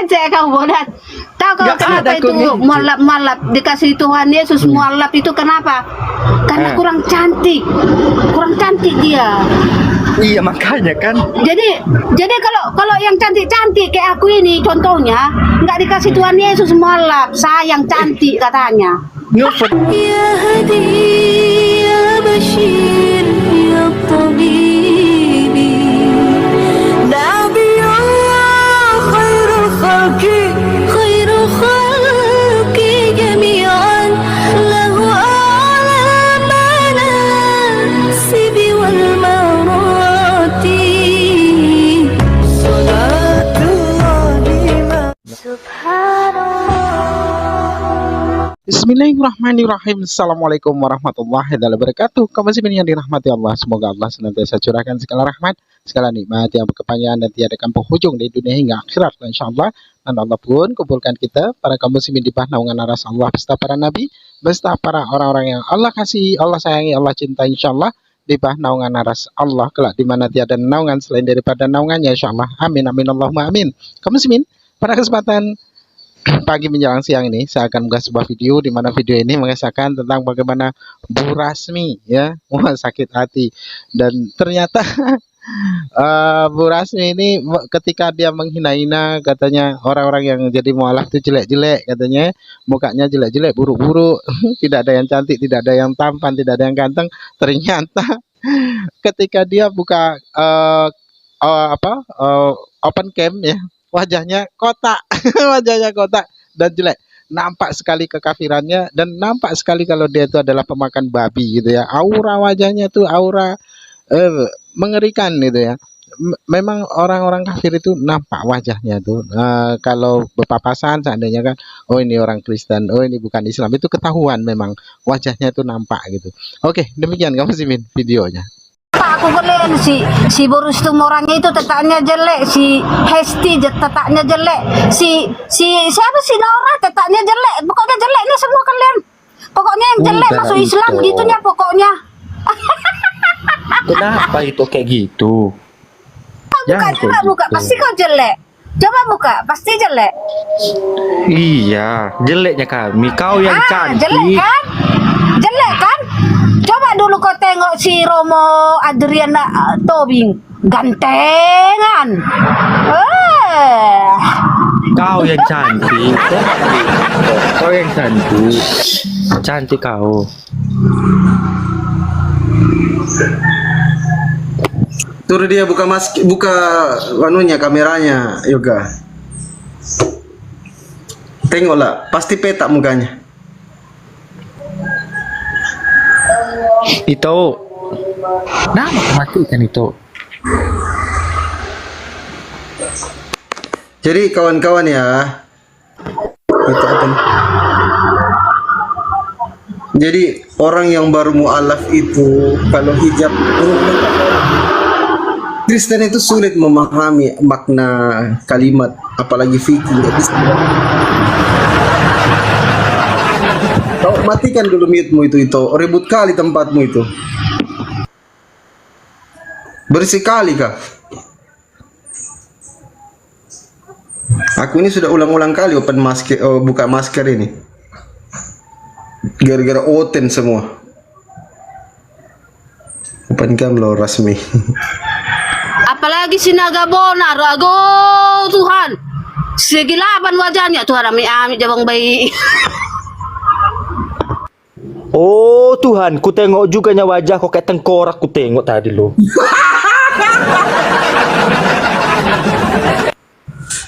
ecek kamu bodat. Tahu kalau Nggak kenapa ada itu aku mualaf dikasih Tuhan Yesus mualaf itu kenapa? Karena kurang cantik dia. Iya makanya kan. Jadi kalau yang cantik kayak aku ini contohnya nggak dikasih Tuhan Yesus mualaf, sayang cantik katanya. Ngefot. يا هدي يا بشير يا طبيبي نبي الله خير الخلق جميعا له أعلى المناسب والمراتب صلاة الله سبحان الله. Bismillahirrahmanirrahim. Assalamualaikum warahmatullahi wabarakatuh. Kaum muslimin yang dirahmati Allah, semoga Allah senantiasa curahkan segala rahmat, segala nikmat yang berkepanjangan dan tiada penghujung di dunia hingga akhirat, insyaallah. Dan Allah pun kumpulkan kita para kaum muslimin di bawah naungan aras Allah beserta para nabi, beserta para orang-orang yang Allah kasihi, Allah sayangi, Allah cintai, insyaallah di bawah naungan aras Allah kelak di mana tiada naungan selain daripada naungannya, insyaallah. Amin amin Allahumma amin. Kaum muslimin, pada kesempatan pagi menjelang siang ini saya akan mengunggah sebuah video di mana video ini mengisahkan tentang bagaimana Bu Rasmi ya, wah sakit hati. Dan ternyata Bu Rasmi ini ketika dia menghina-hina katanya orang-orang yang jadi mualaf itu jelek-jelek, katanya mukanya jelek-jelek, buruk-buruk, tidak ada yang cantik, tidak ada yang tampan, tidak ada yang ganteng. Ternyata ketika dia buka open cam ya, wajahnya kotak wajahnya kotak dan jelek, nampak sekali kekafirannya dan nampak sekali kalau dia itu adalah pemakan babi gitu ya. Aura wajahnya tuh aura mengerikan gitu ya. Memang orang-orang kafir itu nampak wajahnya tuh kalau berpapasan seandainya kan, oh ini orang Kristen, oh ini bukan Islam, itu ketahuan memang wajahnya tuh nampak gitu. Oke, demikian kamu simin videonya. Aku kalian si Boris tuh orangnya itu tetaknya jelek, si Hesti tetaknya jelek, si siapa sih Nora tetaknya jelek, pokoknya jelek ini semua kalian. Pokoknya yang jelek masuk Islam gitunya pokoknya. Kenapa itu kayak gitu? Buka, pasti kau jelek. Coba buka, pasti jelek. Iya, jeleknya kami. Kau yang cantik. Jelek kan? Coba dulu kau tengok si Romo Adriana Tobing, gantengan. Kau yang cantik. Kau yang cantik. Cantik kau. Turun dia buka anunya, kameranya Yoga. Tengoklah, pasti petak mukanya. Itu nama matikan itu. Jadi kawan-kawan ya, itu apa nih? Jadi orang yang baru mualaf itu kalau hijab, Kristen itu sulit memahami makna kalimat, apalagi fikih. Kau matikan dulu mute-mu itu ribut kali tempatmu itu. Bersih kali kah? Aku ini sudah ulang-ulang kali buka masker ini. Gara-gara oten semua. Open cam lo Rasmi. Apalagi si Naga Bonar, ago Tuhan. Segilaban wajahnya Tuhan, amit-amit jabang bayi. Oh Tuhan, ku tengok juga wajah kok kayak tengkorak, ku tengok tadi lo.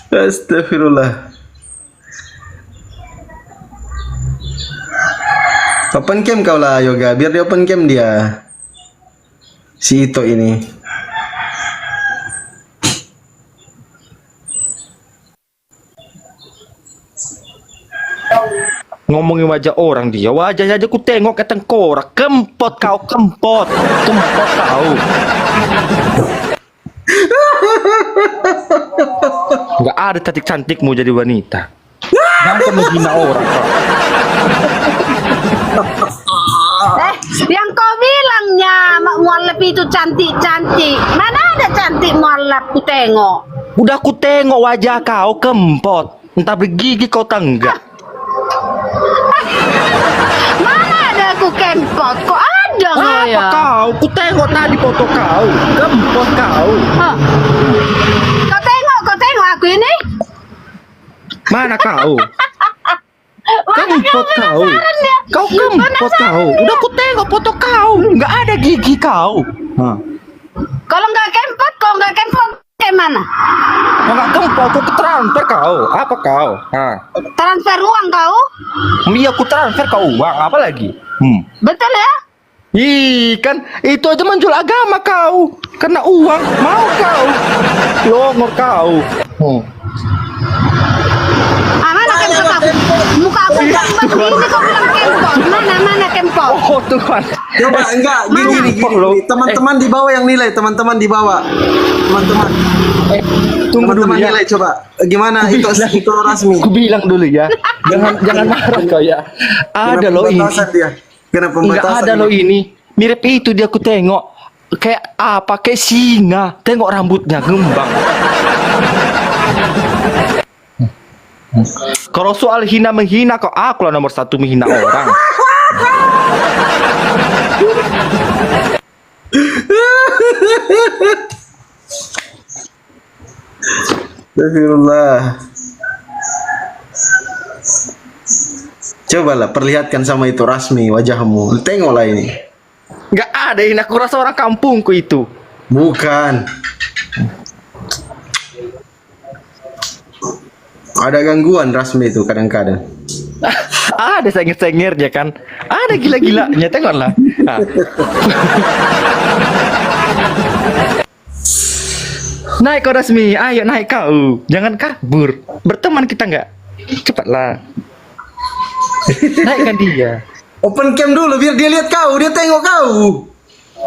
Astagfirullah. Open cam kau lah Yoga, biar dia open cam dia. Si Ito ini. Ngomongin wajah orang dia, wajahnya aja ku tengok kayak tengkorak. Kempot kau. Nggak ada cantik-cantikmu jadi wanita. Jangan menghina orang kau. Yang kau bilangnya mak mualaf itu cantik-cantik. Mana ada cantik mualaf ku tengok. Udah aku tengok wajah kau kempot. Entah bergigi kau tenggak. Mana ada aku kempot? Kok ada kau Apa ya? kau? Ku tengok tadi foto kau. Kempot kau. Hah. Kau tengok aku ini? Mana kau? Kempot kau. ya? Kau kempot kau. Udah ku tengok foto kau. Nggak ada gigi kau. Hah. Kalau nggak kempot, kayak mana? Kau nggak kempot, aku transfer kau. Apa kau? Hah. Transfer uang kau? Iya, aku transfer kau uang. Apa lagi? Betul ya? Ih, kan itu aja menjual agama kau. Karena uang mau kau. Longor kau. Mana kempot aku? Muka aku kan begini kau bilang kempot. Mana kempot? Oh Tuhan. Coba enggak gini. Teman-teman di bawah yang nilai, teman-teman di bawah. Teman-teman. Tunggu dulu Teman-teman ya. nilai coba. Gimana itu rasmi? Aku bilang dulu ya. Jangan marah kau ya. Ada Kena loh ini. pembatasan dia. Kena Enggak pembatasan. ada loh ini. Mirip itu dia aku tengok. Kayak apa? Kayak singa. Tengok rambutnya ngembang. Kalau soal hina menghina kau, aku lah nomor satu menghina orang. Astagfirullah. Cobalah perlihatkan sama itu rasmi wajahmu. Tengoklah ini. Nggak ada ini. Aku rasa orang kampungku itu. Bukan. Ada gangguan rasmi itu kadang-kadang. Ada sengir-sengirnya kan. Ada gila-gilanya. Tengoklah. Nah. Naik kau Rasmi. Ayo naik kau. Jangan kabur. Berteman kita nggak? Cepatlah. Naikkan dia. Open cam dulu biar dia lihat kau, dia tengok kau.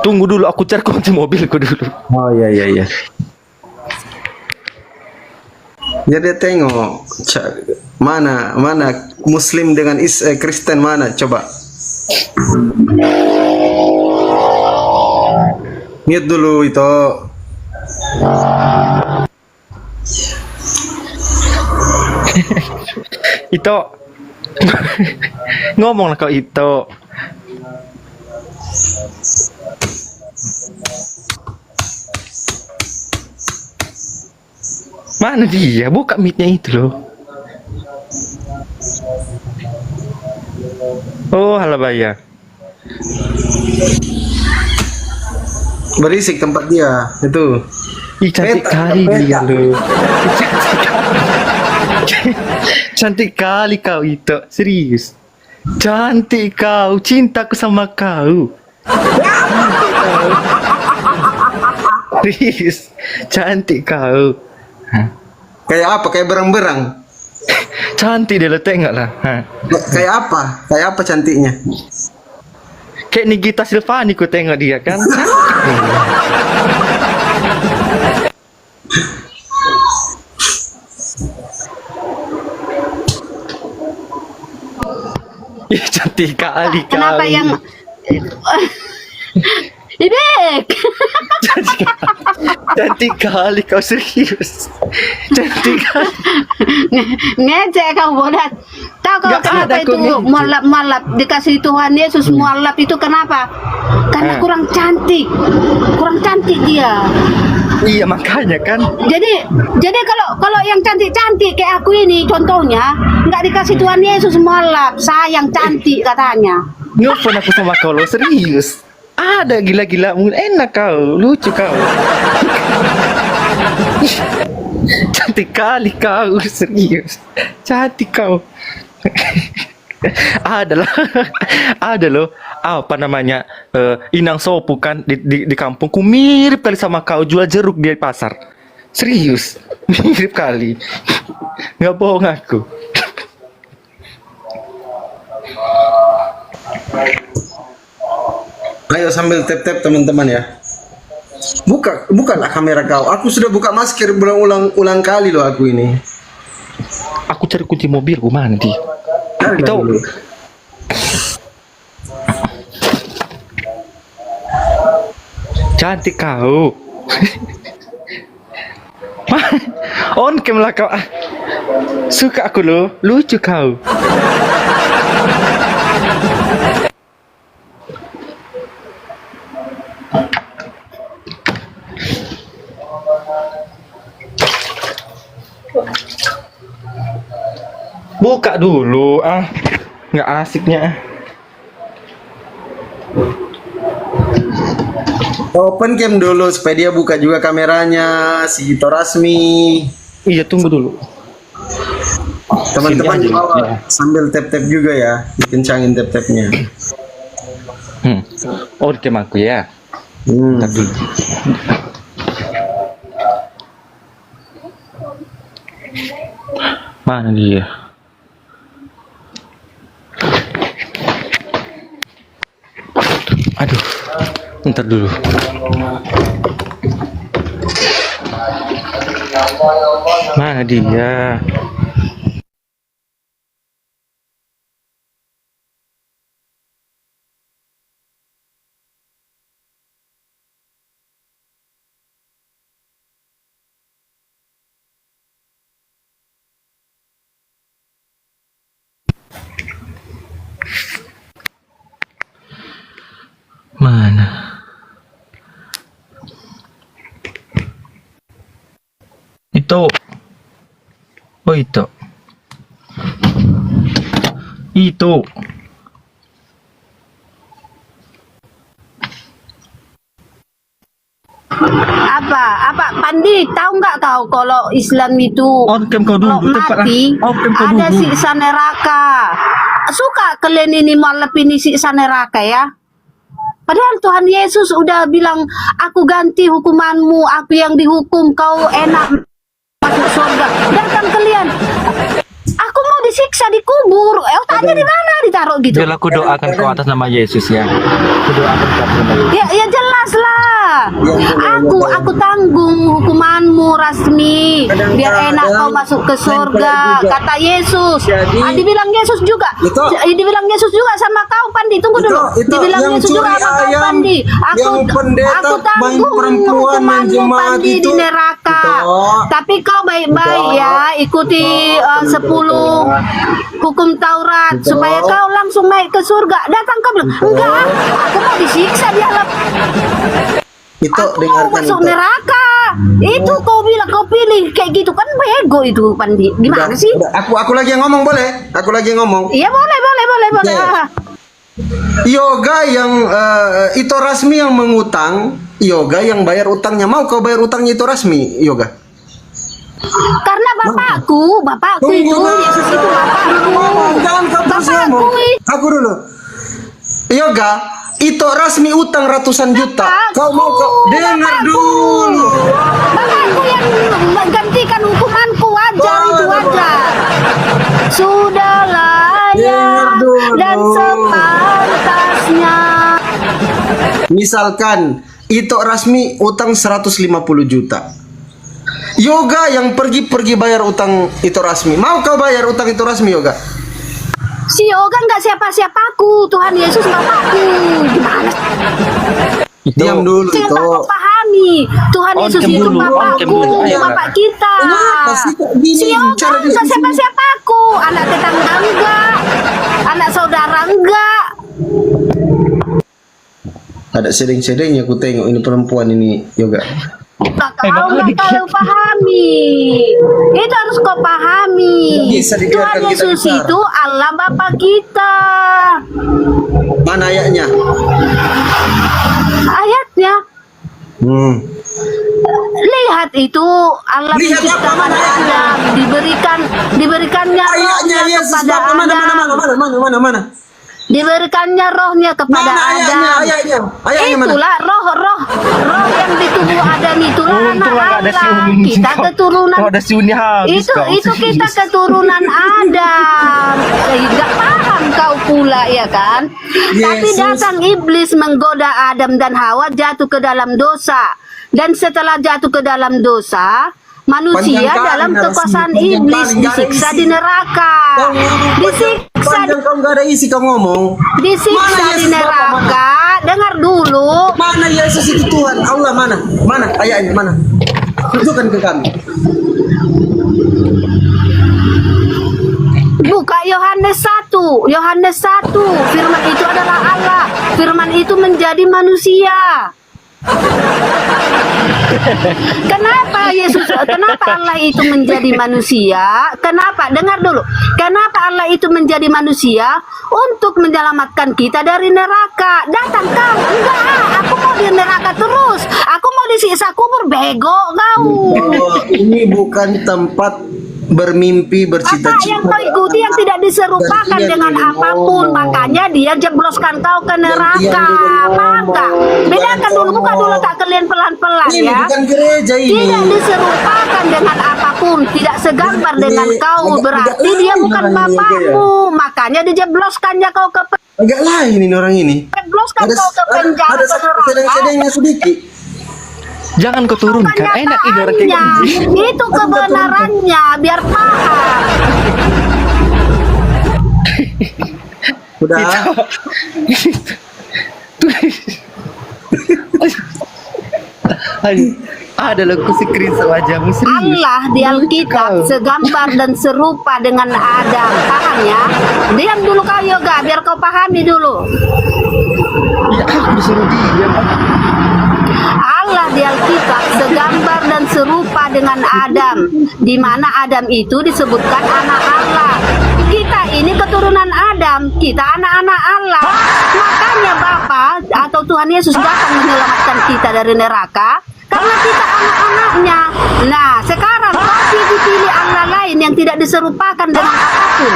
Tunggu dulu, aku cari kunci mobilku dulu. Oh iya. Biar dia tengok. Mana Muslim dengan Kristen mana? Coba. Mute dulu itu. Itu ngomonglah kau itu. Mana dia? Buka mic-nya itu loh. Oh, halo Baya. Berisik tempat dia. Itu. Ih, cantik Peta, kali peta. dia loh. Cantik kali kau itu, serius. Cantik kau, cintaku sama kau. Serius, cantik kau. Kayak apa? Kayak berang-berang. Cantik dia lo, tengoklah. Kayak apa? Kayak apa cantiknya? Kayak Nikita Silvani ku tengok dia kan. Ih, cantik kali kau. Kenapa yang Ibek? Cantik kali kau, serius. Cantik kali. Ngecek kau bodat. Tahu kau Nggak kenapa ada itu kau ngejek. mualaf dikasih Tuhan Yesus mualaf itu kenapa? Karena kurang cantik. Kurang cantik dia. Iya makanya kan. Jadi kalau yang cantik-cantik kayak aku ini contohnya nggak dikasih Tuhan Yesus mualaf, sayang cantik katanya. Nelfon aku sama kau lo, serius. Ada gila-gila, enak kau, lucu kau. Cantik kali kau, serius. Cantik kau. Ada loh, apa namanya, inang sopu kan di kampungku, mirip kali sama kau, jual jeruk di pasar. Serius, mirip kali. Nggak bohong aku. Ayo sambil tap-tap teman-teman ya. Bukalah kamera kau. Aku sudah buka masker berulang-ulang kali loh aku ini. Aku cari kunci mobilku, mana dia? Cari Itu dulu. cantik kau. On cam lah kau. Ah. Suka aku lo, lucu kau. Buka dulu ah. Nggak asiknya ah. Open cam dulu supaya dia buka juga kameranya si Ito Rasmi. Iya tunggu dulu. Teman-teman Sini aja, bawa ya. sambil tap-tap juga ya, dikencangin tap-tapnya. On cam aku ya. Hmm. Tapi mana dia? Aduh, ntar dulu. Mana dia? Mana? Itu. Oh itu. Itu. Apa Pandi, tahu nggak kau kalau Islam itu On cam kau kalau dulu. Cepat ah. mati On cam kau ada dulu. siksa neraka. Suka kalian ini malah ini siksa neraka ya? Padahal Tuhan Yesus udah bilang, aku ganti hukumanmu, aku yang dihukum, kau enak masuk surga. Datang kalian, aku mau disiksa dikubur. Otaknya di mana ditaruh gitu? Biar aku doakan kau atas nama Yesus ya. Aku doakan kau atas nama Yesus. Ya jelas lah. Aku tanggung hukumanmu Rasmi. Biar enak kau masuk ke surga. Kata Yesus. Dibilang Yesus juga. Dibilang Yesus juga sama kau Pandi. Tunggu dulu. Dibilang yang Yesus juga curi sama kau ayam, Pandi. yang pendeta Aku main tanggung perempuan, main hukumanmu jemaat Pandi itu. di neraka. Itu. Tapi kau baik-baik ya. Ikuti 10 hukum Taurat supaya kau langsung naik ke surga. Datang kau bilang, enggak, aku mau disiksa di alam. Itu Aku mau dengarkan masuk itu. neraka. Itu kau bilang kau pilih kayak gitu kan bego itu Pandi. Gimana sih? Udah, aku lagi yang ngomong boleh? Aku lagi yang ngomong. Iya boleh. Oke. Yoga yang Ito Rasmi yang mengutang, Yoga yang bayar utangnya. Mau kau bayar utangnya Ito Rasmi, Yoga? Karena bapakku itu Yesus itu bapakku. Jangan kau terus ngomong. Aku dulu. Yoga, Ito Rasmi utang ratusan juta. Kau mau kau dengar dulu. Bapakku yang menggantikan hukumanku, wajar itu wajar. Sudahlah ya Dengar dulu. dan sepantasnya. Misalkan Ito Rasmi utang 150 juta. Yoga yang pergi bayar utang Ito Rasmi. Mau kau bayar utang Ito Rasmi, Yoga? Si Yoga nggak siapa-siapaku, Tuhan Yesus bapakku. Gimana? Diam dulu Coba itu. kau pahami, Tuhan On Yesus cam itu dulu, on cam bapakku, dulu. Ayo, bapak kita. Kenapa sih kok gini Si Yoga cara nggak diskusinya? siapa-siapaku, anak tetangga enggak, anak saudara enggak. Ada sedeng-sedengnya aku tengok ini perempuan ini, Yoga. Kau nggak kalau pahami, itu harus kau pahami. Bisa dibiarkan Tuhan kita Yesus bicara. itu Allah Bapa kita. Mana ayatnya? Ayatnya, lihat itu Allah Lihat apa? menciptakan Mana ayatnya? Adam, diberikannya Ayatnya rohnya Yesus kepada Bapak Adam. mana? Diberikannya rohnya kepada Mana Adam. ayatnya? Ayatnya mana? Itulah roh yang di tubuh Adam itulah anak Untung nggak ada si Allah. Uni. Kita keturunan. Kalau ada si Uni habis kau. Itu kita keturunan Adam. Tidak paham kau pula ya kan? Tapi Yesus. datang iblis menggoda Adam dan Hawa jatuh ke dalam dosa. Dan setelah jatuh ke dalam dosa, manusia Panjang kali dalam narasi, kekuasaan panjang iblis kali, nggak ada disiksa isi. di neraka. Disiksa Panjang kau nggak ada isi kau ngomong. disiksa Mana di Yesus Bapak, neraka. Dengar dulu. Mana Yesus itu Tuhan? Allah mana? Mana ayatnya mana? Tunjukkan ke kami. Buka Yohanes 1. Yohanes 1. Firman itu adalah Allah. Firman itu menjadi manusia. Kenapa Allah itu menjadi manusia? Kenapa? Dengar dulu. Kenapa Allah itu menjadi manusia? Untuk menyelamatkan kita dari neraka. Datang kau. Enggak, aku mau di neraka terus. Aku mau disiksa kubur. Bego kau. Oh, ini bukan tempat bermimpi, Apa yang bercita-cita. kau ikuti yang tidak diserupakan Gantian dengan dulu apapun, ngomong. makanya dia jebloskan kau ke neraka. Gantian dulu Maka ngomong. bedakan dulu, buka Ngomong. dulu tak kalian pelan-pelan Ini ya. bukan gereja ini. Tidak diserupakan dengan apapun, tidak segambar Ini dengan kau, agak berarti lain dia bukan orang ini, bapakmu. Makanya dijebloskannya kau ke Agak lain ini orang ini. jebloskan Ada kau ke penjara ada ke neraka. sedang-sedangnya sedikit. Jangan kau turunkan. Enak ini orang kayak Kenyataannya, gini. itu kebenarannya, biar paham. Udah. Aduh, ada loh screen wajahmu serius. Allah di Alkitab segambar dan serupa dengan Adam. Paham ya? Diam dulu kau Yoga, biar kau pahami dulu. Ya aku disuruh diam. Allah di Alkitab segambar dan serupa dengan Adam, di mana Adam itu disebutkan anak Allah. Kita ini keturunan Adam, kita anak-anak Allah. Makanya Bapa atau Tuhan Yesus datang menyelamatkan kita dari neraka karena kita anak-anaknya. Nah, sekarang kau dipilih Allah lain yang tidak diserupakan dengan apapun.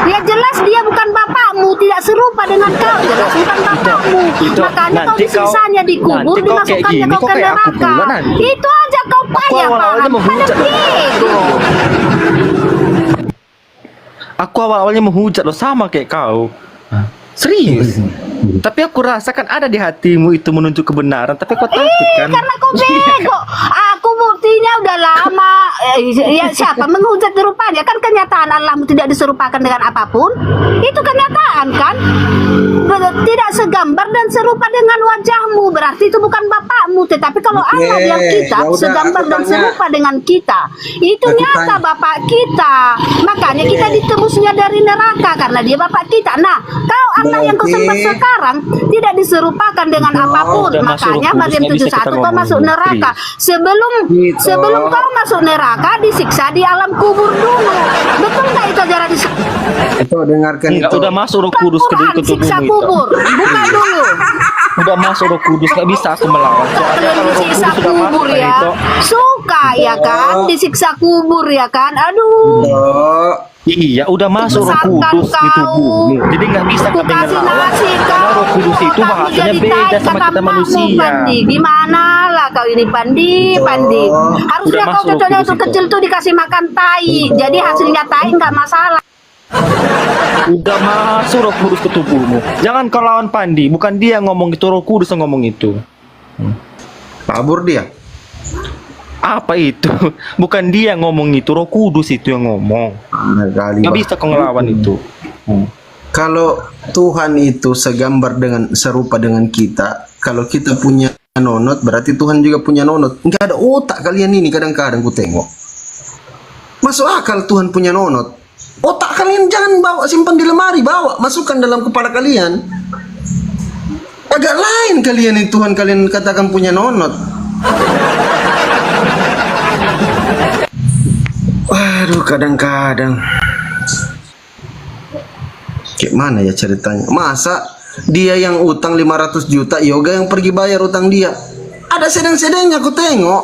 Ya jelas dia bukan bapakmu, tidak serupa dengan kau, jelas bukan bapakmu. Makanya kau nanti disiksanya dikubur, nanti kau kayak dimasukkannya gini, kau kau ke kayak aku neraka. pula nanti. Itu aja kau payah awal-awalnya paham. Pada menghujat. bego. Aku awal-awalnya menghujat loh sama kayak kau. Serius. Tapi aku rasakan ada di hatimu itu menuju kebenaran. Tapi kau takut kan? Karena kau bego. Aku buktinya udah lama. Ya siapa menghujat rupanya? Kan kenyataan Allahmu tidak diserupakan dengan apapun. Itu kenyataan kan? Tidak segambar dan serupa dengan wajahmu. Berarti itu bukan bapakmu. Tetapi kalau Oke, Allah yang kita ya udah, segambar aku dan tanya. serupa dengan kita. Itu Aku nyata tanya. bapak kita. Makanya kita ditebusnya dari neraka karena dia bapak kita. Nah, kau Allah yang kau sembah Berarti- sekarang tidak diserupakan dengan apapun. udah masuk Makanya Kudus, Maryam nggak bisa kita 71 kau ngomong. masuk neraka. Gitu. Sebelum kau masuk neraka disiksa di alam kubur dulu. Betul nggak itu ajaran di Itu dengarkan Enggak, itu. udah masuk Roh Kudus ke Quran siksa tubuhmu itu. kubur? Buka dulu. Udah masuk Roh Kudus, nggak bisa aku melawan. Soalnya Kalian kalau Roh disiksa Kudus sudah masuk kubur kayak ya. itu, Suka ya kan disiksa kubur ya kan. Aduh. Oh, iya, udah masuk Roh Sesatkan Kudus di kau. tubuhmu. Jadi nggak bisa Aku kami kasih ngelawan. nasi Karena kau. Roh Kudus itu Kamu bahasanya jadi beda tai, sama kata kita emakmu, manusia. Pandi. Gimana lah kau ini Pandi, Pandi. Harusnya Udah kau masuk cocoknya Kudus itu itu. kecil tuh dikasih makan tai. Jadi hasilnya tai nggak masalah. Udah masuk Roh Kudus ke tubuhmu. Jangan kau lawan Pandi. Bukan dia yang ngomong itu, Roh Kudus yang ngomong itu. kabur dia. Apa itu? Bukan dia yang ngomong itu, Roh Kudus itu yang ngomong. Benar kali, Nggak Bang. bisa kau ngelawan itu. Kalau Tuhan itu segambar dengan serupa dengan kita, kalau kita punya nonot, berarti Tuhan juga punya nonot. Enggak ada otak kalian ini kadang-kadang ku tengok. Masuk akal Tuhan punya nonot. Otak kalian jangan bawa simpan di lemari, bawa masukkan dalam kepala kalian. Agak lain kalian ini Tuhan kalian katakan punya nonot. Waduh, kadang-kadang kayak mana ya ceritanya? Masa dia yang utang 500 juta, Yoga yang pergi bayar utang dia? Ada sedang-sedangnya aku tengok.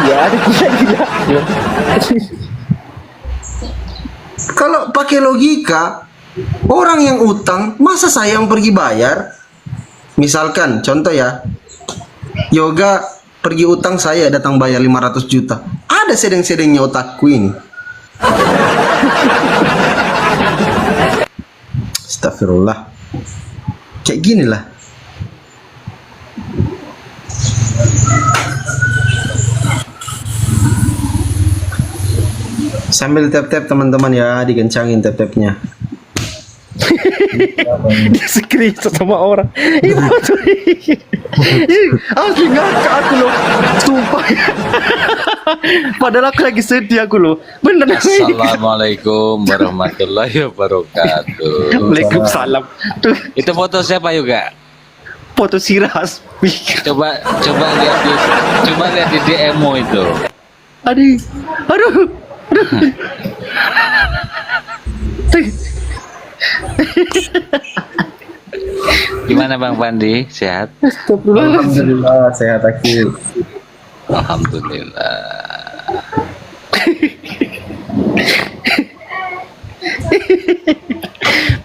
Iya, ada gila. Kalau pakai logika, orang yang utang, masa saya yang pergi bayar? Misalkan, contoh ya, Yoga pergi utang, saya datang bayar 500 juta. Ada sedang-sedangnya otakku ini. Astagfirullah. Kayak gini lah. Sambil tap-tap teman-teman ya, dikencangin tap-tapnya. Dia screenshot sama orang. Itu tuh. Asli ngakak aku loh. Sumpah. Padahal aku lagi sedih aku loh. Bener. Assalamualaikum warahmatullahi wabarakatuh. Waalaikumsalam. Tuh, Itu foto siapa juga? foto si Rasmi. Coba lihat di DM-mu itu. Aduh. Aduh. Tuh. Gimana Bang Pandi? Sehat? Alhamdulillah sehat Akil. Alhamdulillah.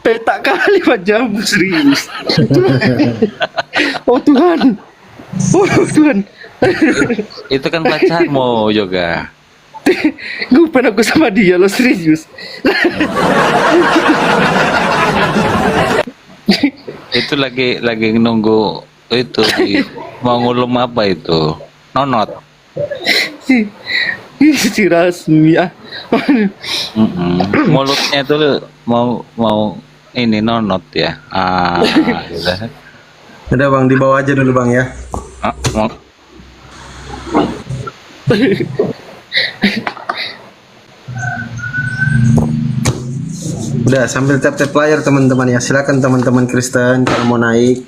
Petak kali Pak Jamu, serius. Oh Tuhan. Oh Tuhan. Itu kan pacarmu juga. Ngupen aku sama dia lo, serius. Itu lagi nunggu itu mau ngulum apa itu? Nonot. Si Rasmi ah. Mulutnya itu mau ini nonot ya. Gitu. Udah Bang, dibawa aja dulu Bang ya. Mau Udah sambil tap-tap layar teman-teman ya. Silakan teman-teman Kristen kalau mau naik.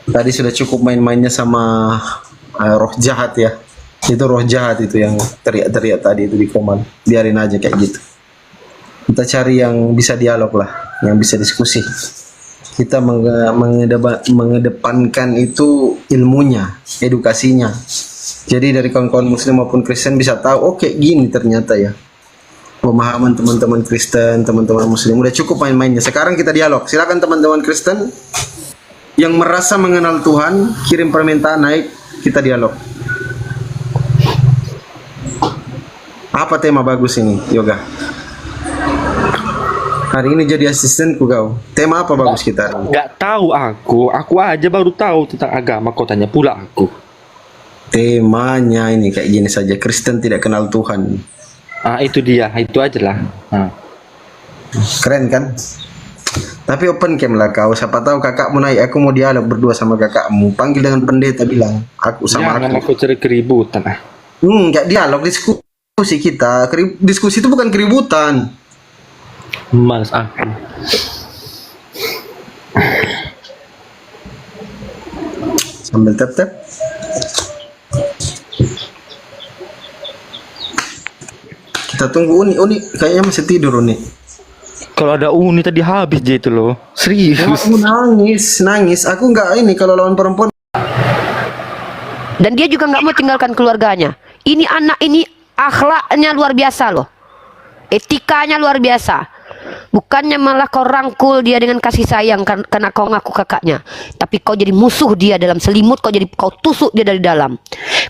Tadi sudah cukup main-mainnya sama roh jahat ya. Itu roh jahat itu yang teriak-teriak tadi itu di komen. Biarin aja kayak gitu. Kita cari yang bisa dialog lah, yang bisa diskusi. Kita mengedepankan itu ilmunya, edukasinya. Jadi dari kawan-kawan muslim maupun Kristen bisa tahu, oke gini ternyata ya. Pemahaman teman-teman Kristen, teman-teman muslim udah cukup main-mainnya. Sekarang kita dialog. Silakan teman-teman Kristen yang merasa mengenal Tuhan, kirim permintaan naik, kita dialog. Apa tema bagus ini, Yoga? Hari ini jadi asistenku kau. Tema apa bagus kita? Nggak tahu aku aja baru tahu tentang agama, kau tanya pula aku. Temanya ini kayak gini saja, Kristen tidak kenal Tuhan. Ah itu dia, itu aja lah. Keren kan? Tapi open cam lah kau, siapa tahu kakakmu naik, aku mau dialog berdua sama kakakmu. Panggil dengan pendeta bilang, aku sama Jangan aku. aku cari keributan ah. Enggak dialog, diskusi kita. Diskusi itu bukan keributan. Males aku. Sambil tap-tap. Kita tunggu Uni kayaknya masih tidur Uni. Kalau ada Uni tadi habis dia itu loh. Serius. Aku nangis. Aku nggak ini kalau lawan perempuan. Dan dia juga nggak mau tinggalkan keluarganya. Ini anak ini akhlaknya luar biasa loh. Etikanya luar biasa. Bukannya malah kau rangkul dia dengan kasih sayang karena kau ngaku kakaknya. Tapi kau jadi musuh dia dalam selimut, kau tusuk dia dari dalam.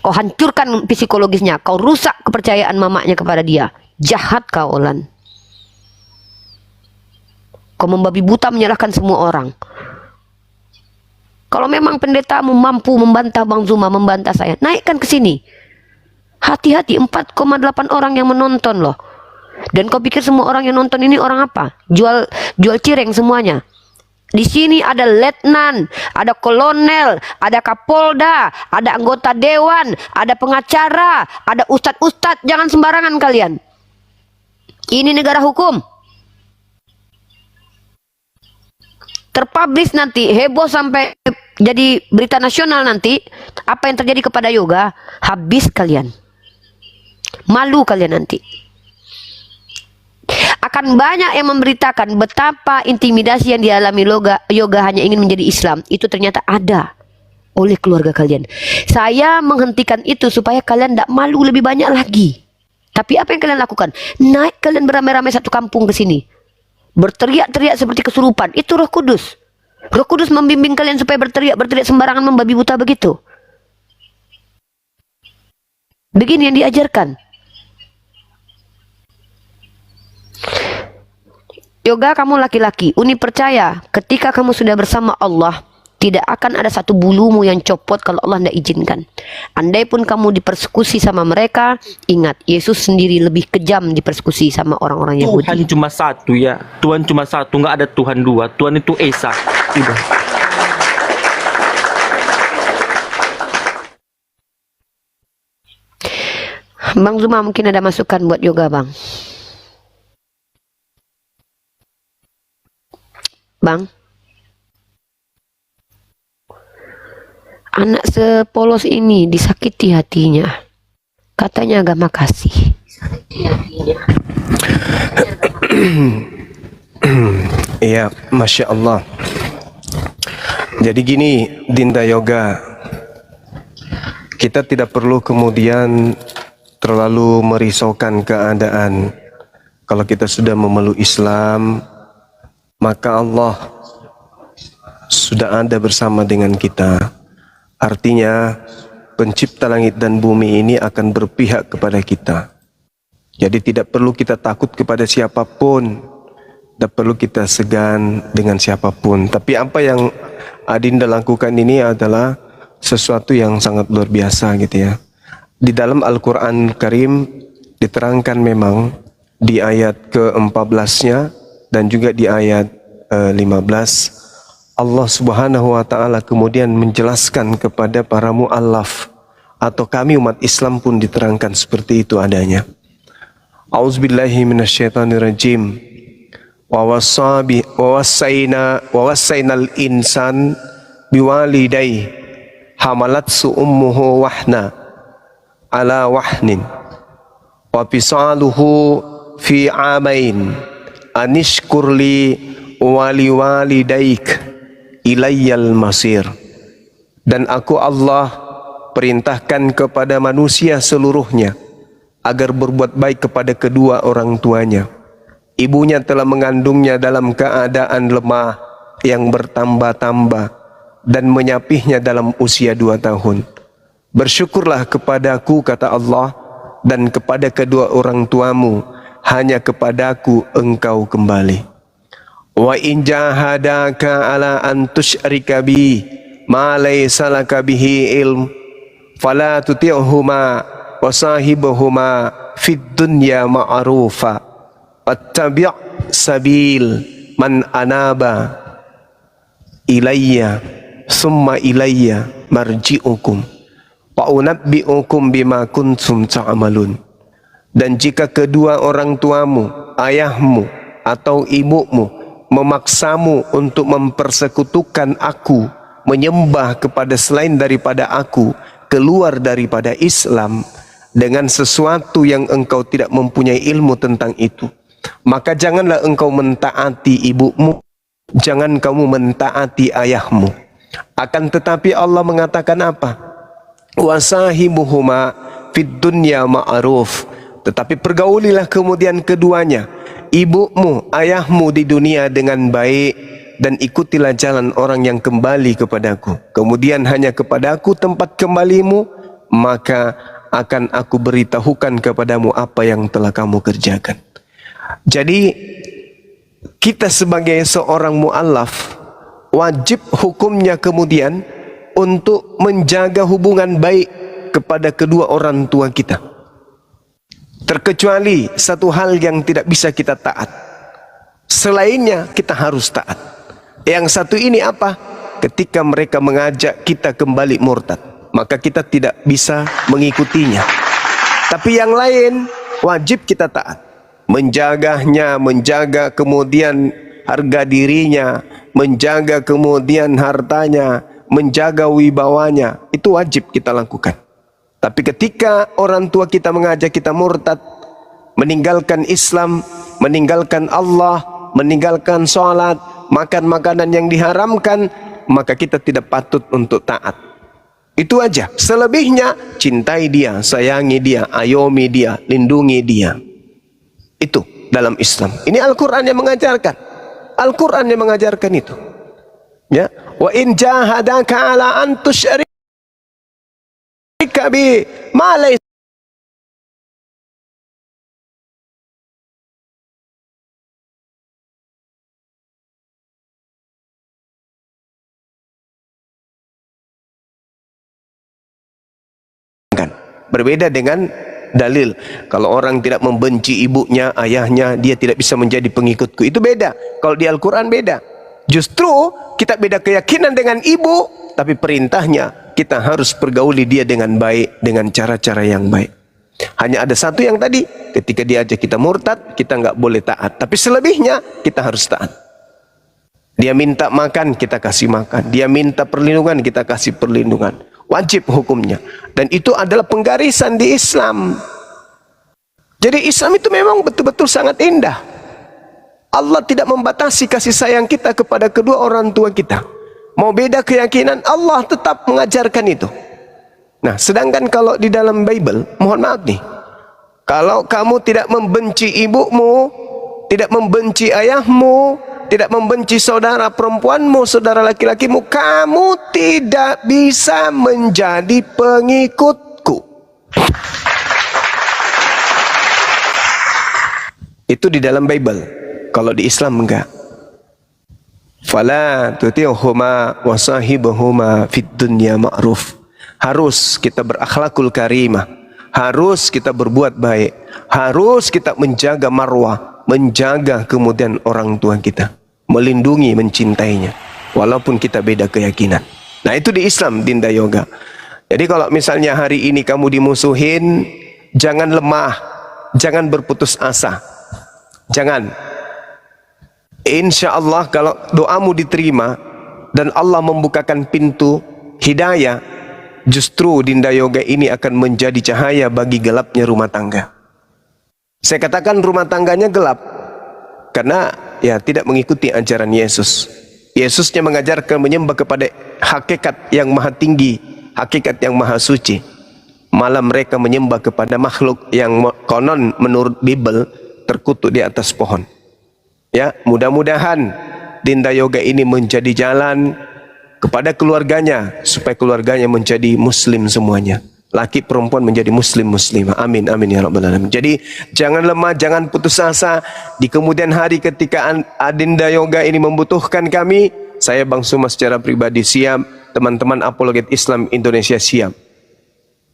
Kau hancurkan psikologisnya, kau rusak kepercayaan mamanya kepada dia. Jahat kau Olan. Kau membabi buta menyalahkan semua orang. Kalau memang pendetamu mampu membantah Bang Zuma, membantah saya, naikkan ke sini. Hati-hati, 4,8 orang yang menonton loh. Dan kau pikir semua orang yang nonton ini orang apa? Jual cireng semuanya. Di sini ada letnan, ada kolonel, ada kapolda, ada anggota dewan, ada pengacara, ada ustadz-ustadz. Jangan sembarangan kalian. Ini negara hukum. Terpublish nanti, heboh sampai jadi berita nasional nanti. Apa yang terjadi kepada Yoga? Habis kalian. Malu kalian nanti. Akan banyak yang memberitakan betapa intimidasi yang dialami Yoga hanya ingin menjadi Islam. Itu ternyata ada oleh keluarga kalian. Saya menghentikan itu supaya kalian tidak malu lebih banyak lagi. Tapi apa yang kalian lakukan? Naik kalian beramai-ramai satu kampung ke sini. Berteriak-teriak seperti kesurupan. Itu Roh Kudus. Roh Kudus membimbing kalian supaya berteriak sembarangan membabi buta begitu. Begini yang diajarkan. Yoga, kamu laki-laki. Uni percaya ketika kamu sudah bersama Allah, Tidak akan ada satu bulumu yang copot kalau Allah tidak izinkan. Andai pun kamu dipersekusi sama mereka, ingat Yesus sendiri lebih kejam dipersekusi sama orang-orang Tuhan Yahudi. cuma satu ya. Tuhan cuma satu, nggak ada Tuhan dua. Tuhan itu Esa. Udah. Bang Zuma mungkin ada masukan buat yoga, Bang. Bang, anak sepolos ini disakiti hatinya. Katanya agama kasih. Iya, Masya Allah. Jadi gini, Dinda Yoga, kita tidak perlu kemudian terlalu merisaukan keadaan. Kalau kita sudah memeluk Islam, maka Allah sudah ada bersama dengan kita. Artinya, pencipta langit dan bumi ini akan berpihak kepada kita. Jadi tidak perlu kita takut kepada siapapun, tidak perlu kita segan dengan siapapun. Tapi apa yang Adinda lakukan ini adalah sesuatu yang sangat luar biasa gitu ya. Di dalam Al-Quran Karim diterangkan memang di ayat ke-14-nya dan juga di ayat 15, Allah Subhanahu wa taala kemudian menjelaskan kepada para muallaf atau kami umat Islam pun diterangkan seperti itu adanya. A'udzubillahi minasyaitonirrajim. Wa wasainal insan biwalidayhi hamalatsu ummuhu wahna ala wahnin wa fisaluhu fi amain anishkurli wali walidaik ilayyal masir. Dan aku Allah perintahkan kepada manusia seluruhnya agar berbuat baik kepada kedua orang tuanya. Ibunya telah mengandungnya dalam keadaan lemah yang bertambah-tambah dan menyapihnya dalam usia 2 tahun. Bersyukurlah kepadaku, kata Allah, dan kepada kedua orang tuamu, hanya kepadaku engkau kembali. Wa in jahadaka ala an tusyrika bi ma laysa laka bihi ilm fala tuti'huma wa sahibuhuma fid dunya ma'rufa wattabi' sabil man anaba ilayya summa ilayya marji'ukum wa unabbi'ukum bima kuntum ta'malun. Dan jika kedua orang tuamu, ayahmu atau ibumu memaksamu untuk mempersekutukan aku, menyembah kepada selain daripada aku, keluar daripada Islam dengan sesuatu yang engkau tidak mempunyai ilmu tentang itu, maka janganlah engkau mentaati ibumu, jangan kamu mentaati ayahmu. Akan tetapi Allah mengatakan apa? Wasahibuhuma fid dunya ma'ruf. Tetapi pergaulilah kemudian keduanya, ibumu, ayahmu di dunia dengan baik, dan ikutilah jalan orang yang kembali kepadaku. Kemudian hanya kepadaku tempat kembalimu, maka akan aku beritahukan kepadamu apa yang telah kamu kerjakan. Jadi kita sebagai seorang mu'allaf wajib hukumnya kemudian untuk menjaga hubungan baik kepada kedua orang tua kita. Terkecuali satu hal yang tidak bisa kita taat, selainnya kita harus taat. Yang satu ini apa? Ketika mereka mengajak kita kembali murtad, maka kita tidak bisa mengikutinya. Tapi yang lain wajib kita taat. Menjaganya, menjaga kemudian harga dirinya, menjaga kemudian hartanya, menjaga wibawanya, itu wajib kita lakukan. Tapi ketika orang tua kita mengajak kita murtad, meninggalkan Islam, meninggalkan Allah, meninggalkan sholat, makan makanan yang diharamkan, maka kita tidak patut untuk taat. Itu aja. Selebihnya cintai dia, sayangi dia, ayomi dia, lindungi dia. Itu dalam Islam. Ini Al-Quran yang mengajarkan. Al-Quran yang mengajarkan itu. Ya, wa in jahadaka ala an tusyrika bi ma laysa Berbeda dengan dalil. Kalau orang tidak membenci ibunya, ayahnya, dia tidak bisa menjadi pengikutku. Itu beda. Kalau di Al-Quran beda. Justru kita beda keyakinan dengan ibu, tapi perintahnya kita harus pergauli dia dengan baik, dengan cara-cara yang baik. Hanya ada satu yang tadi, ketika diajak kita murtad, kita nggak boleh taat. Tapi selebihnya kita harus taat. Dia minta makan, kita kasih makan. Dia minta perlindungan, kita kasih perlindungan. Wajib hukumnya. Dan itu adalah penggarisan di Islam. Jadi Islam itu memang betul-betul sangat indah. Allah tidak membatasi kasih sayang kita kepada kedua orang tua kita. Mau beda keyakinan, Allah tetap mengajarkan itu. Nah, sedangkan kalau di dalam Bible, mohon maaf nih, kalau kamu tidak membenci ibumu, tidak membenci ayahmu, tidak membenci saudara perempuanmu, saudara laki-lakimu, kamu tidak bisa menjadi pengikutku. Itu di dalam Bible. Kalau di Islam enggak. Fala tuti'uhuma wa sahibuhuma fid dunya ma'ruf. Harus kita berakhlakul karimah, harus kita berbuat baik, harus kita menjaga marwah, menjaga kemudian orang tua kita, melindungi, mencintainya, walaupun kita beda keyakinan. Nah itu di Islam, Dinda Yoga. Jadi kalau misalnya hari ini kamu dimusuhin, jangan lemah, jangan berputus asa, jangan. Insya Allah kalau doamu diterima dan Allah membukakan pintu hidayah, justru Dinda Yoga ini akan menjadi cahaya bagi gelapnya rumah tangga. Saya katakan rumah tangganya gelap karena ya tidak mengikuti ajaran Yesus. Yesusnya mengajarkan menyembah kepada hakikat yang maha tinggi, hakikat yang maha suci. Malah mereka menyembah kepada makhluk yang konon menurut Bible terkutuk di atas pohon. Ya, mudah-mudahan Dinda Yoga ini menjadi jalan kepada keluarganya, supaya keluarganya menjadi muslim semuanya. Laki perempuan menjadi muslimah. Amin, amin ya rabbal alamin. Jadi jangan lemah, jangan putus asa. Di kemudian hari ketika Dinda Yoga ini membutuhkan kami, saya Bang Suma secara pribadi siap, teman-teman apologet Islam Indonesia siap.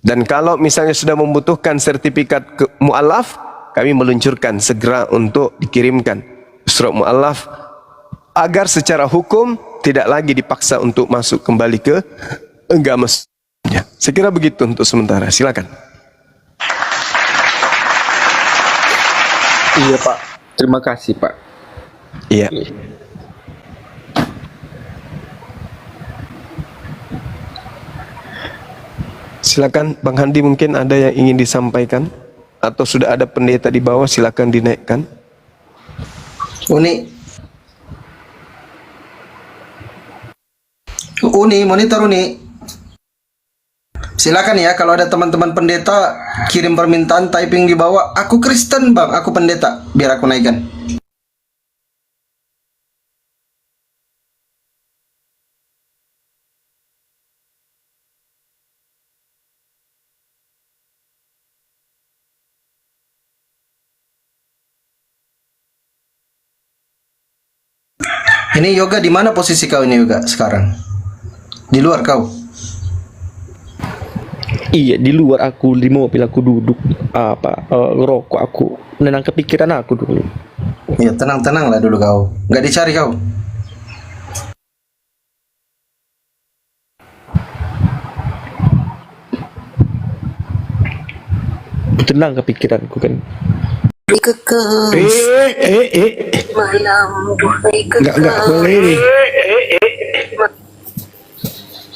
Dan kalau misalnya sudah membutuhkan sertifikat mu'alaf, kami meluncurkan segera untuk dikirimkan surat mu'alaf agar secara hukum tidak lagi dipaksa untuk masuk kembali ke agama. Saya kira begitu untuk sementara. Silakan. Iya Pak, terima kasih Pak. Iya. Silakan Bang Handi, mungkin ada yang ingin disampaikan atau sudah ada pendeta di bawah, silakan dinaikkan. Uni, monitor Uni. Silakan ya, kalau ada teman-teman pendeta kirim permintaan typing di bawah. Aku Kristen Bang, aku pendeta, biar aku naikkan. Ini Yoga, di mana posisi kau ini Yoga sekarang? Di luar kau? Iya, di luar aku, di mobil aku duduk ngerokok aku, menenangkan pikiran aku dulu. Ya tenang-tenang lah dulu kau, nggak dicari kau. Tenang ke pikiranku kan. Enggak boleh ini.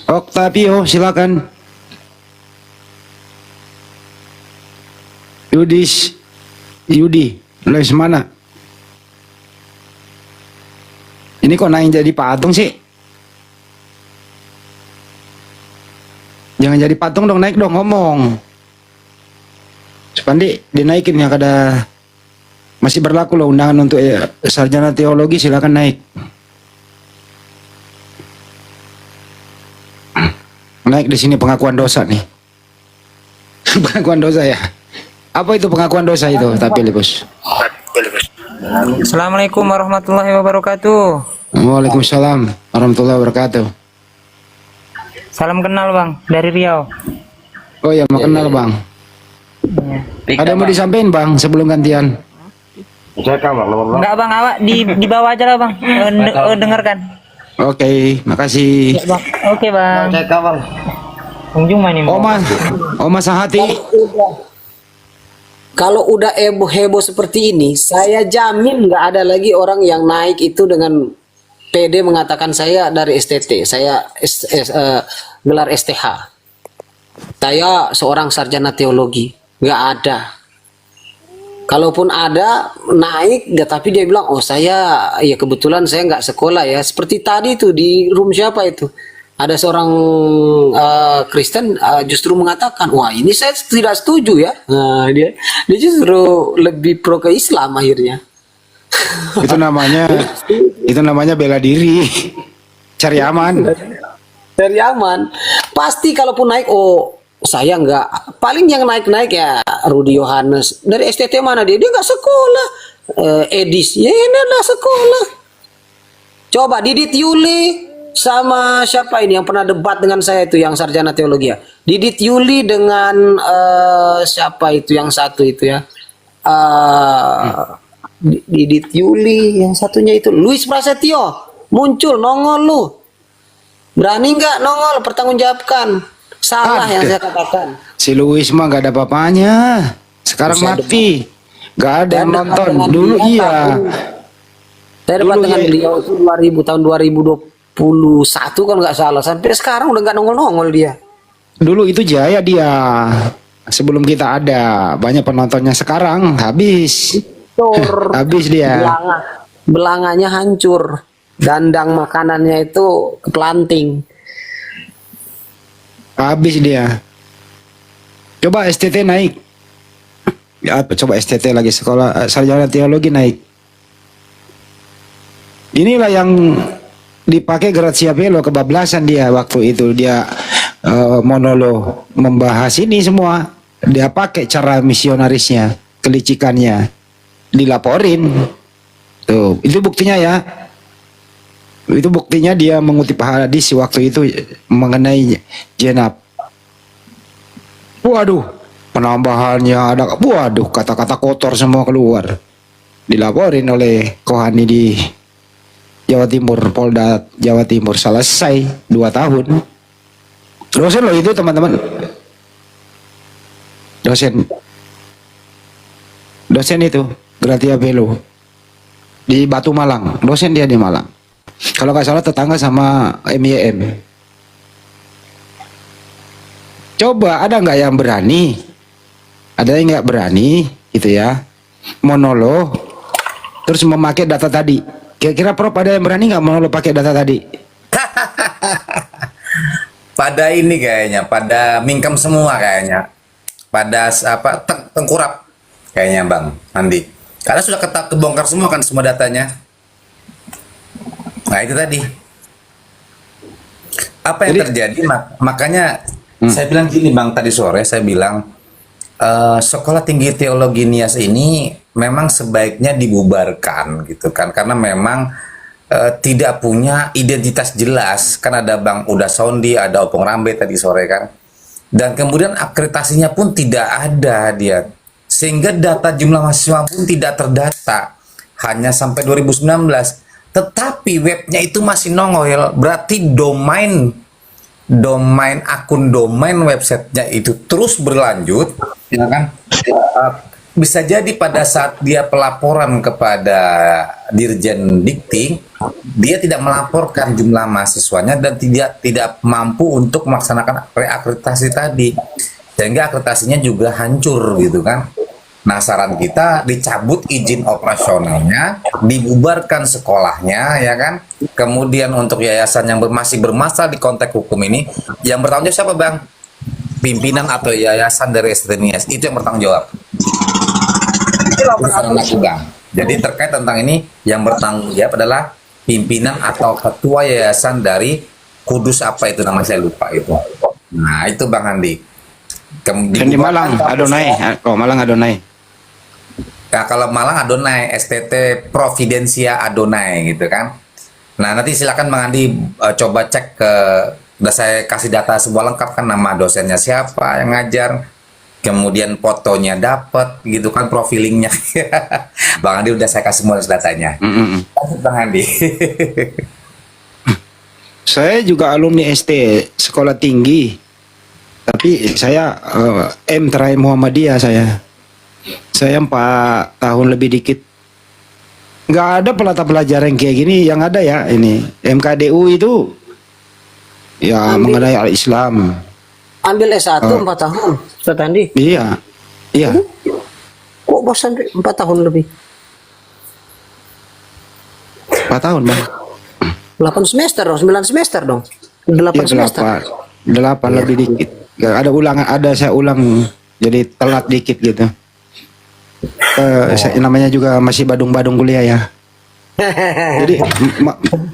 Octavio, silakan. Yudi, Lesmana. Ini kok naik jadi patung sih? Jangan jadi patung dong, naik dong, ngomong. Supandi dinaikin ya, kada masih berlaku loh undangan untuk sarjana teologi, silakan naik. Naik di sini pengakuan dosa nih. Pengakuan dosa ya. Apa itu pengakuan dosa itu? Tapi bos. Assalamualaikum warahmatullahi wabarakatuh. Waalaikumsalam warahmatullahi wabarakatuh. Salam kenal Bang, dari Riau. Oh ya, mau kenal Bang. Ada yang mau disampaikan bang sebelum gantian? Enggak bang, awak di bawah aja lah bang. Dengarkan. Oke, makasih. Ya, bang. Oke bang. Kunjung main ini. Oma Sahati. Kalau udah heboh seperti ini, saya jamin nggak ada lagi orang yang naik itu dengan PD mengatakan saya dari STT, saya gelar STH. Saya seorang sarjana teologi, nggak ada. Kalaupun ada naik, tapi dia bilang, oh saya, ya kebetulan saya nggak sekolah ya. Seperti tadi itu di room siapa itu? Ada seorang Kristen justru mengatakan, wah ini saya tidak setuju ya. Nah, dia justru lebih pro ke Islam akhirnya. Itu namanya bela diri, cari aman. Dari aman. Pasti kalaupun naik, oh saya nggak. Paling yang naik-naik ya Rudi Yohanes. Dari STT mana dia? Dia nggak sekolah. Edis, ya ini adalah sekolah. Coba Didit Yuli sama siapa ini yang pernah debat dengan saya itu yang sarjana teologi ya. Didit Yuli dengan siapa itu yang satu itu ya. Didit Yuli yang satunya itu Luis Prasetyo muncul nongol lu. Berani nggak nongol pertanggungjawabkan. Salah yang saya katakan. Si Luis mah nggak ada apa-apanya. Sekarang mati. Nggak ada yang nonton. Dulu iya. Saya debat dengan beliau itu tahun 2021 kan nggak salah. Sampai sekarang udah nggak nongol-nongol dia. Dulu itu jaya dia. Sebelum kita ada banyak penontonnya, sekarang habis. Habis dia. Belanganya hancur. Dandang makanannya itu keplanting. Habis dia. Coba STT naik. Ya, coba STT lagi sekolah sarjana teologi naik. Inilah yang dipakai Grazia Bello, kebablasan dia waktu itu dia monolog membahas ini semua. Dia pakai cara misionarisnya, kelicikannya, dilaporin. Tuh, itu buktinya ya. Itu buktinya dia mengutip hadis waktu itu mengenai jenab. Waduh, penambahannya ada, waduh, kata-kata kotor semua keluar. Dilaporin oleh Kohani di Jawa Timur, Polda Jawa Timur. Selesai 2 tahun. Dosen loh itu teman-teman. Dosen itu Grazia Bello di Batu Malang. Dosen dia di Malang. Kalau nggak salah tetangga sama MYM. Coba ada nggak yang berani? Ada yang nggak berani, gitu ya? Monolog, terus memakai data tadi. Kira-kira Prof ada yang berani nggak monolog pakai data tadi? Pada ini kayaknya, pada mingkem semua kayaknya, pada apa tengkurap kayaknya Bang Andi. Karena sudah kebongkar semua kan semua datanya. Nah itu tadi. Apa yang terjadi? Makanya saya bilang gini Bang tadi sore, saya bilang Sekolah Tinggi Teologi Nias ini memang sebaiknya dibubarkan gitu kan, karena memang tidak punya identitas jelas. Kan ada Bang Uda Sondi, ada Opung Rambe tadi sore kan, dan kemudian akreditasinya pun tidak ada dia, sehingga data jumlah mahasiswa pun tidak terdata, hanya sampai 2019. Tetapi webnya itu masih nongol, berarti akun domain websitenya itu terus berlanjut, ya kan? Bisa jadi pada saat dia pelaporan kepada Dirjen Dikti, dia tidak melaporkan jumlah mahasiswanya dan tidak mampu untuk melaksanakan reakreditasi tadi, sehingga akreditasinya juga hancur gitu kan. Nah, saran kita dicabut izin operasionalnya, dibubarkan sekolahnya, ya kan? Kemudian untuk yayasan yang masih bermasalah di konteks hukum ini, yang bertanggung jawab siapa, Bang? Pimpinan atau yayasan dari STT Nias, itu yang bertanggung jawab. Itu saran aku, Bang. Jadi terkait tentang ini, yang bertanggung jawab adalah pimpinan atau ketua yayasan dari Kudus apa itu nama saya lupa itu. Nah, itu Bang Andi. Dan di Malang Adonai, Malang Adonai. Nah, kalau Malang Adonai, STT Providensia Adonai gitu kan. Nah, nanti silakan Bang Andi coba cek ke, udah saya kasih data semua lengkap kan, nama dosennya siapa yang ngajar, kemudian fotonya dapat gitu kan, profilingnya. Bang Andi udah saya kasih semua datanya. Lanjut Bang Andi. Saya juga alumni ST sekolah tinggi, tapi saya M terakhir Muhammadiyah saya 4 tahun lebih dikit. Nggak ada pelajaran kayak gini, yang ada ya ini MKDU itu ya mengenai al-Islam. Ambil S1 4 tahun, Ustaz Andi. Iya, iya. Kok bosan 4 tahun lebih? 4 tahun bang. 8 semester dong, 9 semester dong. 8 Iya, semester. 8 lebih dikit. Nggak ada ulangan, ada saya ulang jadi telat dikit gitu. Namanya juga masih badung-badung kuliah ya. Jadi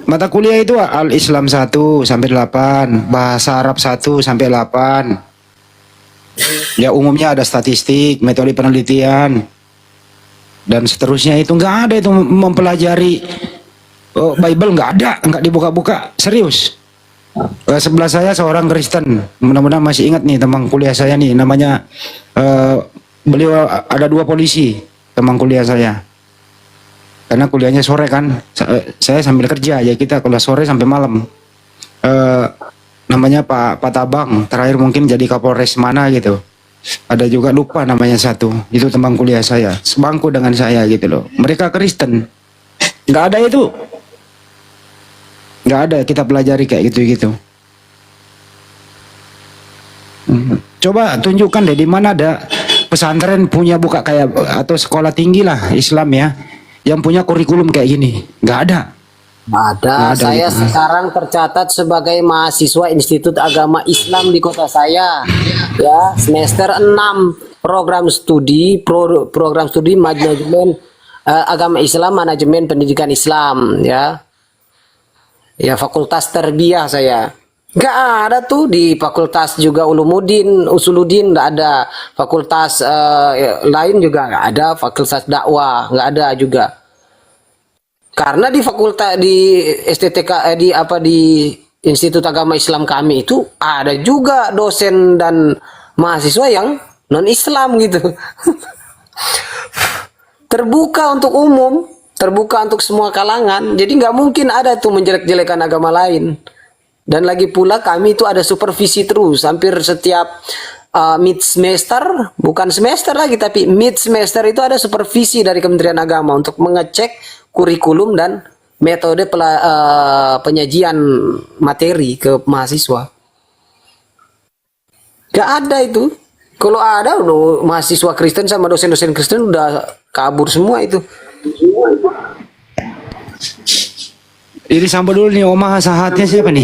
mata kuliah itu al-Islam 1 sampai 8, bahasa Arab 1 sampai 8. Ya umumnya ada statistik, metode penelitian dan seterusnya. Itu nggak ada itu mempelajari Bible, nggak ada, nggak dibuka-buka, serius. Sebelah saya seorang Kristen, mudah-mudahan masih ingat nih teman kuliah saya nih, namanya beliau ada 2 polisi teman kuliah saya. Karena kuliahnya sore kan, saya sambil kerja ya, kita kuliah sore sampai malam. Namanya Pak Tabang, terakhir mungkin jadi Kapolres mana gitu. Ada juga lupa namanya satu, itu teman kuliah saya, sebangku dengan saya gitu loh. Mereka Kristen, nggak ada itu, nggak ada kita pelajari kayak gitu-gitu. Coba tunjukkan deh di mana ada pesantren punya buka kayak atau sekolah tinggi lah Islam ya, yang punya kurikulum kayak gini. Nggak ada. Ada. Saya gitu. sekarang tercatat sebagai mahasiswa Institut Agama Islam di kota saya. Ya, semester 6 program studi manajemen agama Islam, manajemen pendidikan Islam ya. Ya, fakultas terbiah saya. Nggak ada tuh di fakultas juga Usuluddin nggak ada, fakultas lain juga nggak ada, fakultas dakwah nggak ada juga. Karena di fakultas di STTK di Institut Agama Islam kami itu ada juga dosen dan mahasiswa yang non Islam gitu. Terbuka untuk umum, terbuka untuk semua kalangan. Jadi nggak mungkin ada tuh menjelek-jelekan agama lain. Dan lagi pula kami itu ada supervisi terus, hampir setiap mid semester, bukan semester lagi tapi mid semester itu ada supervisi dari Kementerian Agama untuk mengecek kurikulum dan metode penyajian materi ke mahasiswa. Gak ada itu. Kalau ada mahasiswa Kristen sama dosen-dosen Kristen udah kabur semua itu. Ini sampai dulu nih, Oma sahatnya siapa nih?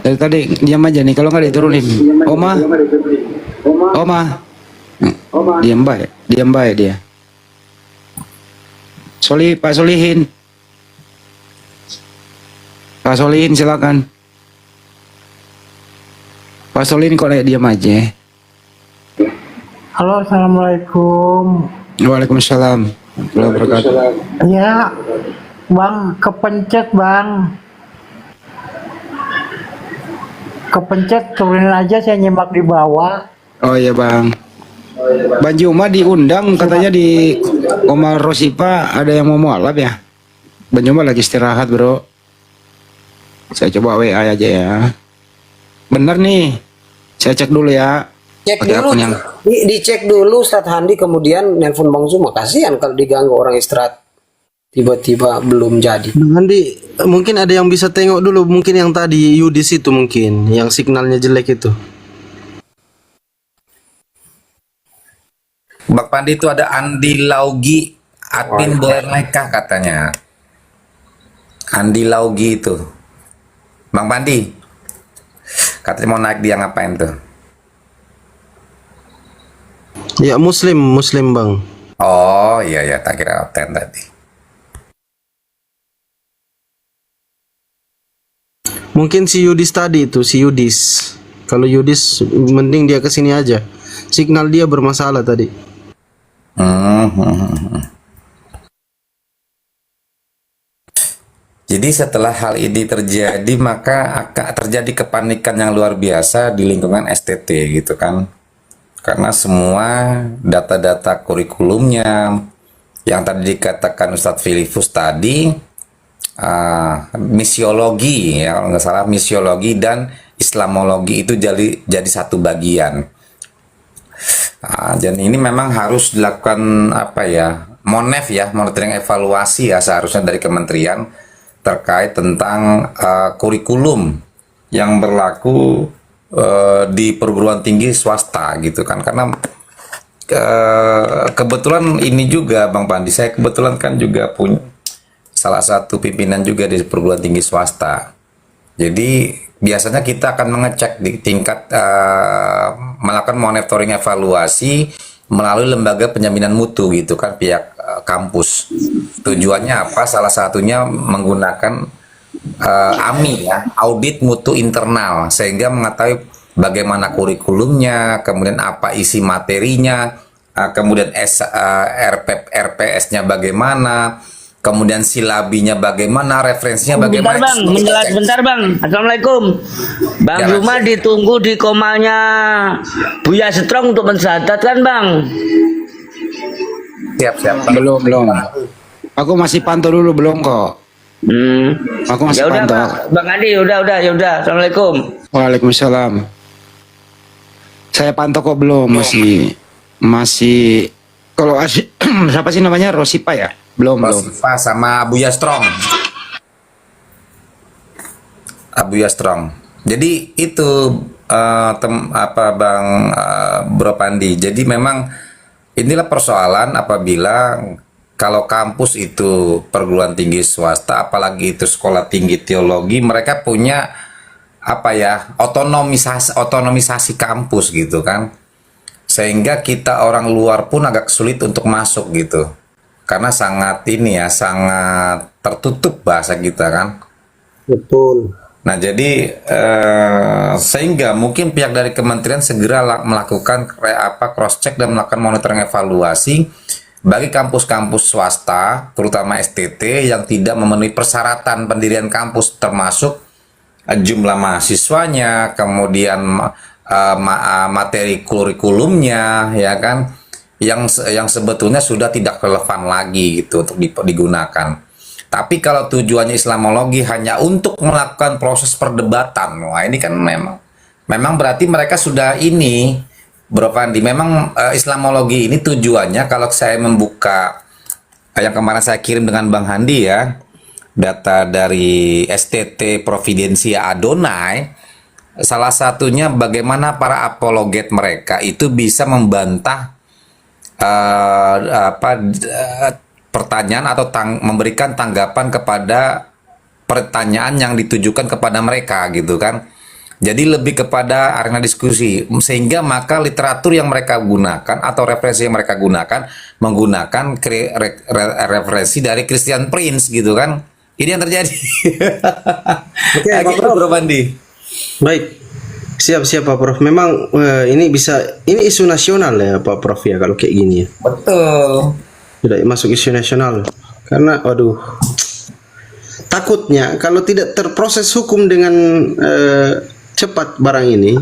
Dari tadi diam aja nih, kalau nggak diturunin. Oma, diam baik dia. Pak Solihin silakan. Pak Solihin kok diam aja. Halo, assalamualaikum. Waalaikumsalam. Ya, Bang, kepencet Bang. Kepencet, turunin aja, saya nyimak di bawah. Oh iya Bang. Bang Juma diundang katanya di Omar Rosipa, ada yang mau mualaf ya. Bang Juma lagi istirahat bro. Saya coba WA aja ya. Bener nih, saya cek dulu ya. Cek Pakai dulu, akun yang dicek dulu Ustadz Handi, kemudian nelpon Bang Zuma. Kasihan kalau diganggu orang istirahat tiba-tiba belum jadi. Nanti mungkin ada yang bisa tengok dulu, mungkin yang tadi Yudis itu mungkin yang signalnya jelek itu. Bang Pandi itu ada Andi Laugi, admin boleh naik kah katanya. Andi Laugi itu. Bang Pandi, katanya mau naik, dia ngapain tuh? Ya Muslim Bang. Oh iya tak kira absen tadi. Mungkin si Yudis tadi itu, si Yudis. Kalau Yudis mending dia kesini aja. Signal dia bermasalah tadi. Jadi setelah hal ini terjadi, maka akan terjadi kepanikan yang luar biasa di lingkungan STT gitu kan. karena semua data-data kurikulumnya yang tadi dikatakan Ustadz Filipus tadi, misiologi ya kalau nggak salah, misiologi dan Islamologi itu jadi satu bagian. Dan ini memang harus dilakukan MONEV ya, monitoring evaluasi ya seharusnya dari kementerian terkait tentang kurikulum yang berlaku di perguruan tinggi swasta gitu kan. Karena kebetulan ini juga Bang Pandi, saya kebetulan kan juga punya salah satu pimpinan juga di perguruan tinggi swasta. Jadi biasanya kita akan mengecek di tingkat melakukan monitoring evaluasi melalui lembaga penjaminan mutu gitu kan, pihak kampus. Tujuannya apa? Salah satunya menggunakan AMI ya, audit mutu internal, sehingga mengetahui bagaimana kurikulumnya, kemudian apa isi materinya, kemudian RPS-nya bagaimana, kemudian silabinya bagaimana, referensinya bagaimana. Bentar bang. Assalamualaikum. Bang Zuma ditunggu di komanya Buya Strong untuk mencatat kan bang? Siap. Belum. Aku masih pantau dulu, belum kok. Aku masih Ya udah pantau. Bang Andi, udah. Assalamualaikum. Waalaikumsalam. Saya pantau kok belum, masih kalau siapa sih namanya, Rosipa ya? Belum. Rosipa sama Abuya Strong. Jadi itu Bro Pandi. Jadi memang inilah persoalan apabila kalau kampus itu perguruan tinggi swasta, apalagi itu sekolah tinggi teologi, mereka punya otonomisasi kampus gitu kan, sehingga kita orang luar pun agak sulit untuk masuk gitu, karena sangat tertutup bahasa kita kan. Betul. Nah jadi sehingga mungkin pihak dari kementerian segera melakukan cross check dan melakukan monitoring evaluasi bagi kampus-kampus swasta, terutama STT yang tidak memenuhi persyaratan pendirian kampus, termasuk jumlah mahasiswanya, kemudian materi kurikulumnya, ya kan, yang sebetulnya sudah tidak relevan lagi gitu untuk digunakan. Tapi kalau tujuannya Islamologi hanya untuk melakukan proses perdebatan, wah ini kan memang berarti mereka sudah ini, Bro Pandi, memang Islamologi ini tujuannya, kalau saya membuka yang kemarin saya kirim dengan Bang Handi ya, data dari STT Providensia Adonai, salah satunya bagaimana para apologet mereka itu bisa membantah pertanyaan atau memberikan tanggapan kepada pertanyaan yang ditujukan kepada mereka gitu kan. Jadi lebih kepada arena diskusi, sehingga maka literatur yang mereka gunakan atau referensi yang mereka gunakan menggunakan referensi dari Christian Prince gitu kan. Ini yang terjadi. Oke, Pak Prof. Bro Pandi. Baik, siap Pak Prof. Memang ini isu nasional ya Pak Prof ya kalau kayak gini ya. Betul. Sudah masuk isu nasional. Karena takutnya kalau tidak terproses hukum dengan cepat barang ini,